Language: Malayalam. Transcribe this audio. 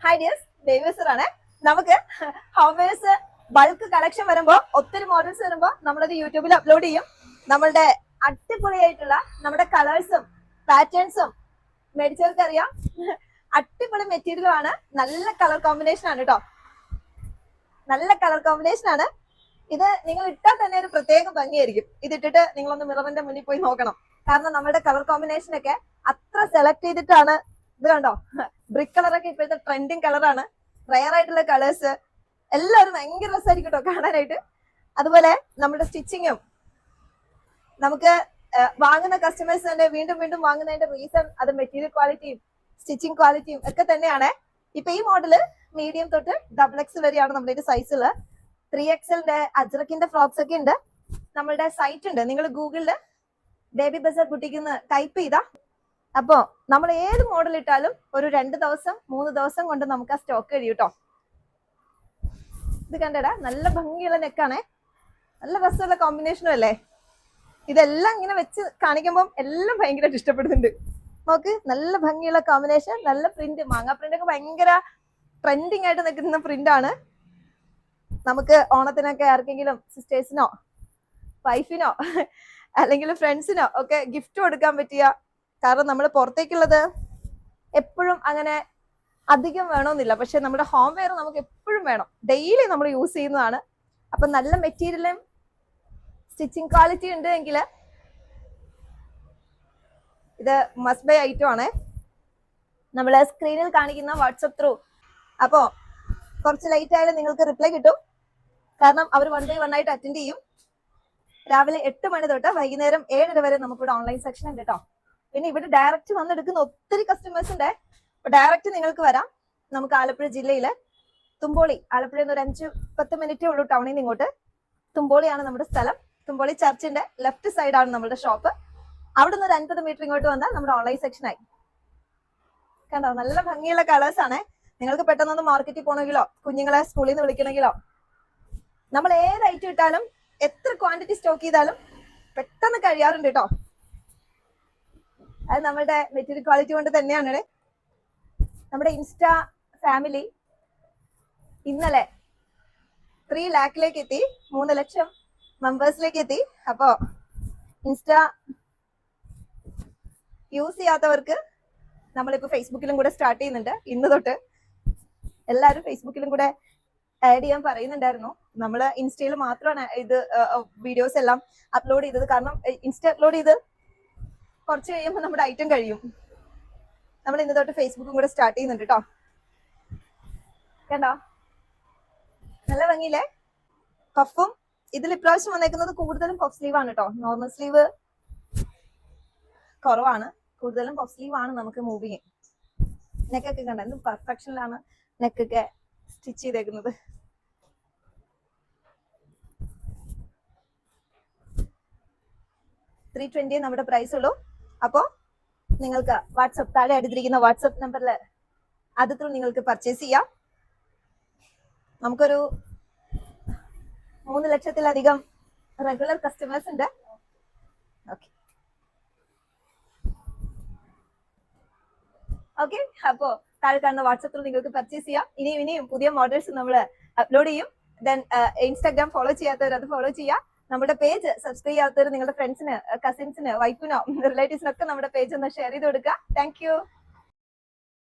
Hi dears, ദേവീസറാണ്. നമുക്ക് ഹോംവേഴ്സ് ബൾക്ക് കളക്ഷൻ വരുമ്പോ ഒത്തിരി മോഡൽസ് വരുമ്പോ നമ്മളത് യൂട്യൂബിൽ അപ്ലോഡ് ചെയ്യും. നമ്മളുടെ അടിപൊളിയായിട്ടുള്ള നമ്മുടെ കളേഴ്സും പാറ്റേൺസും മേടിച്ചവർക്ക് അറിയാം. അടിപൊളി മെറ്റീരിയലും ആണ്, നല്ല കളർ കോമ്പിനേഷൻ ആണ് കേട്ടോ. നല്ല കളർ കോമ്പിനേഷൻ ആണ്. ഇത് നിങ്ങൾ ഇട്ടാൽ തന്നെ ഒരു പ്രത്യേക ഭംഗിയായിരിക്കും. ഇതിട്ടിട്ട് നിങ്ങളൊന്ന് മിററിന്റെ മുന്നിൽ പോയി നോക്കണം. കാരണം നമ്മുടെ കളർ കോമ്പിനേഷൻ ഒക്കെ അത്ര സെലക്ട് ചെയ്തിട്ടാണ്. ഇത് കണ്ടോ, ബ്രിക്ക് കളറൊക്കെ ഇപ്പോഴത്തെ ട്രെൻഡിങ് കളറാണ്. റയർ ആയിട്ടുള്ള കളേഴ്സ് എല്ലാവരും ഭയങ്കര രസമായിരിക്കും കേട്ടോ കാണാനായിട്ട്. അതുപോലെ നമ്മുടെ സ്റ്റിച്ചിങ്ങും നമുക്ക് വാങ്ങുന്ന കസ്റ്റമേഴ്സ് തന്നെ വീണ്ടും വീണ്ടും വാങ്ങുന്നതിന്റെ റീസൺ അത് മെറ്റീരിയൽ ക്വാളിറ്റിയും സ്റ്റിച്ചിങ് ക്വാളിറ്റിയും ഒക്കെ തന്നെയാണ്. ഇപ്പൊ ഈ മോഡല് മീഡിയം തൊട്ട് XXL വരെയാണ് നമ്മുടെ സൈസില്. 3XLന്റെ അജ്രക്കിന്റെ ഫ്രോക്സ് ഒക്കെ ഉണ്ട്. നമ്മളുടെ സൈറ്റ് ഉണ്ട്, നിങ്ങൾ ഗൂഗിളില് ബേബി ബസാർ ബുട്ടിക്ക് ടൈപ്പ് ചെയ്താ അപ്പോ നമ്മൾ ഏത് മോഡൽ ഇട്ടാലും ഒരു 2 ദിവസം 3 ദിവസം കൊണ്ട് നമുക്ക് ആ സ്റ്റോക്ക് കഴിയും കേട്ടോ. ഇത് കണ്ടടാ, നല്ല ഭംഗിയുള്ള നെക്കാണേ, നല്ല രസമുള്ള കോമ്പിനേഷനും അല്ലേ. ഇതെല്ലാം ഇങ്ങനെ വെച്ച് കാണിക്കുമ്പോൾ എല്ലാം ഭയങ്കരമായിട്ട് ഇഷ്ടപ്പെടുന്നുണ്ട്. നോക്ക്, നല്ല ഭംഗിയുള്ള കോമ്പിനേഷൻ, നല്ല പ്രിന്റ്, മാങ്ങാ പ്രിന്റ് ഒക്കെ ഭയങ്കര ട്രെൻഡിങ് ആയിട്ട് നിൽക്കുന്ന പ്രിന്റ് ആണ്. നമുക്ക് ഓണത്തിനൊക്കെ ആർക്കെങ്കിലും സിസ്റ്റേഴ്സിനോ വൈഫിനോ അല്ലെങ്കിൽ ഫ്രണ്ട്സിനോ ഒക്കെ ഗിഫ്റ്റ് കൊടുക്കാൻ പറ്റിയ, കാരണം നമ്മൾ പുറത്തേക്കുള്ളത് എപ്പോഴും അങ്ങനെ അധികം വേണമെന്നില്ല, പക്ഷെ നമ്മുടെ ഹോം വെയർ നമുക്ക് എപ്പോഴും വേണം, ഡെയിലി നമ്മൾ യൂസ് ചെയ്യുന്നതാണ്. അപ്പൊ നല്ല മെറ്റീരിയലും സ്റ്റിച്ചിങ് ക്വാളിറ്റി ഉണ്ട് എങ്കിൽ ഇത് മസ്റ്റ് ബൈ ഐറ്റം ആണ്. നമ്മൾ സ്ക്രീനിൽ കാണിക്കുന്ന വാട്സപ്പ് ത്രൂ. അപ്പോ കുറച്ച് ലേറ്റ് ആയാലും നിങ്ങൾക്ക് റിപ്ലൈ കിട്ടും, കാരണം അവർ 1 by 1 ആയിട്ട് അറ്റൻഡ് ചെയ്യും. രാവിലെ 8 മണി തൊട്ട് വൈകുന്നേരം 7 വരെ നമുക്കിവിടെ ഓൺലൈൻ സെക്ഷൻ ഉണ്ട് കേട്ടോ. പിന്നെ ഇവിടെ ഡയറക്റ്റ് വന്നെടുക്കുന്ന ഒത്തിരി കസ്റ്റമേഴ്സ് ഉണ്ട്. അപ്പൊ ഡയറക്റ്റ് നിങ്ങൾക്ക് വരാം. നമുക്ക് ആലപ്പുഴ ജില്ലയിലെ തുമ്പോളി, ആലപ്പുഴയിൽ നിന്ന് ഒരു 5-10 മിനിറ്റേ ഉള്ളൂ ടൗണിൽ നിന്ന് ഇങ്ങോട്ട്. തുമ്പോളിയാണ് നമ്മുടെ സ്ഥലം. തുമ്പോളി ചർച്ചിന്റെ ലെഫ്റ്റ് സൈഡാണ് നമ്മുടെ ഷോപ്പ്. അവിടെ നിന്ന് ഒരു 50 മീറ്റർ ഇങ്ങോട്ട് വന്നാൽ നമ്മുടെ ഓൺലൈൻ സെക്ഷനായി. കണ്ടോ, നല്ല ഭംഗിയുള്ള കളേഴ്സ് ആണ്. നിങ്ങൾക്ക് പെട്ടെന്നൊന്ന് മാർക്കറ്റിൽ പോകണമെങ്കിലോ കുഞ്ഞുങ്ങളെ സ്കൂളിൽ നിന്ന് വിളിക്കണമെങ്കിലോ നമ്മൾ ഏത് ഐറ്റം ഇട്ടാലും എത്ര ക്വാണ്ടിറ്റി സ്റ്റോക്ക് ചെയ്താലും പെട്ടെന്ന് കഴിയാറുണ്ട് കേട്ടോ. അത് നമ്മുടെ മെറ്റീരിയൽ ക്വാളിറ്റി കൊണ്ട് തന്നെയാണ്. നമ്മുടെ ഇൻസ്റ്റാ ഫാമിലി ഇന്നലെ 3 ലാഖിലേക്ക് എത്തി, 3 ലക്ഷം മെമ്പേഴ്സിലേക്ക് എത്തി. അപ്പോ ഇൻസ്റ്റാ യൂസ് ചെയ്യാത്തവർക്ക് നമ്മളിപ്പോ ഫേസ്ബുക്കിലും കൂടെ സ്റ്റാർട്ട് ചെയ്യുന്നുണ്ട്. ഇന്ന് തൊട്ട് എല്ലാവരും ഫേസ്ബുക്കിലും കൂടെ ആഡ് ചെയ്യാൻ പറയുന്നുണ്ടായിരുന്നു. നമ്മൾ ഇൻസ്റ്റയിൽ മാത്രമാണ് ഇത് വീഡിയോസ് എല്ലാം അപ്ലോഡ് ചെയ്തത്. കാരണം ഇൻസ്റ്റ അപ്ലോഡ് ചെയ്ത് കുറച്ച് കഴിയുമ്പോൾ നമ്മുടെ ഐറ്റം കഴിയും. നമ്മൾ ഇന്ന് തൊട്ട് ഫേസ്ബുക്കും കൂടെ സ്റ്റാർട്ട് ചെയ്യുന്നുണ്ട് കേട്ടോ. കണ്ടോ, നല്ല ഭംഗിയില്ലേ. പഫും ഇതിൽ ഇപ്രാവശ്യം വന്നേക്കുന്നത് കൂടുതലും പഫ് സ്ലീവ് ആണ് കേട്ടോ. നോർമൽ സ്ലീവ് കുറവാണ്, കൂടുതലും പഫ് സ്ലീവ് ആണ് നമുക്ക് മൂവ് ചെയ്യും. നെക്കൊക്കെ കണ്ട എന്ത് പെർഫെക്ഷനിലാണ് നെക്കൊക്കെ സ്റ്റിച്ച് ചെയ്തേക്കുന്നത്. $320 നമ്മുടെ പ്രൈസ് ഉള്ളൂ. അപ്പോ നിങ്ങൾക്ക് വാട്സപ്പ് താഴെ അടുത്തിരിക്കുന്ന വാട്സപ്പ് നമ്പറിൽ അത് ത്രൂ നിങ്ങൾക്ക് പർച്ചേസ് ചെയ്യാം. നമുക്കൊരു 3 ലക്ഷത്തിലധികം റെഗുലർ കസ്റ്റമേഴ്സ് ഉണ്ട്. ഓക്കെ, അപ്പോ താഴെ കാണുന്ന വാട്സപ്പ് ത്രൂ നിങ്ങൾക്ക് പർച്ചേസ് ചെയ്യാം. ഇനിയും പുതിയ മോഡൽസ് നമ്മൾ അപ്ലോഡ് ചെയ്യും. ദെൻ ഇൻസ്റ്റാഗ്രാം ഫോളോ ചെയ്യാത്തവർ അത് ഫോളോ ചെയ്യാം. നമ്മുടെ പേജ് സബ്സ്ക്രൈബ് ചെയ്യാത്തവർ നിങ്ങളുടെ ഫ്രണ്ട്സിന്, കസിൻസിന്, വൈഫിനോ, റിലേറ്റീവ്സിനൊക്കെ നമ്മുടെ പേജ് ഒന്ന് ഷെയർ ചെയ്ത് കൊടുക്കുക. Thank you.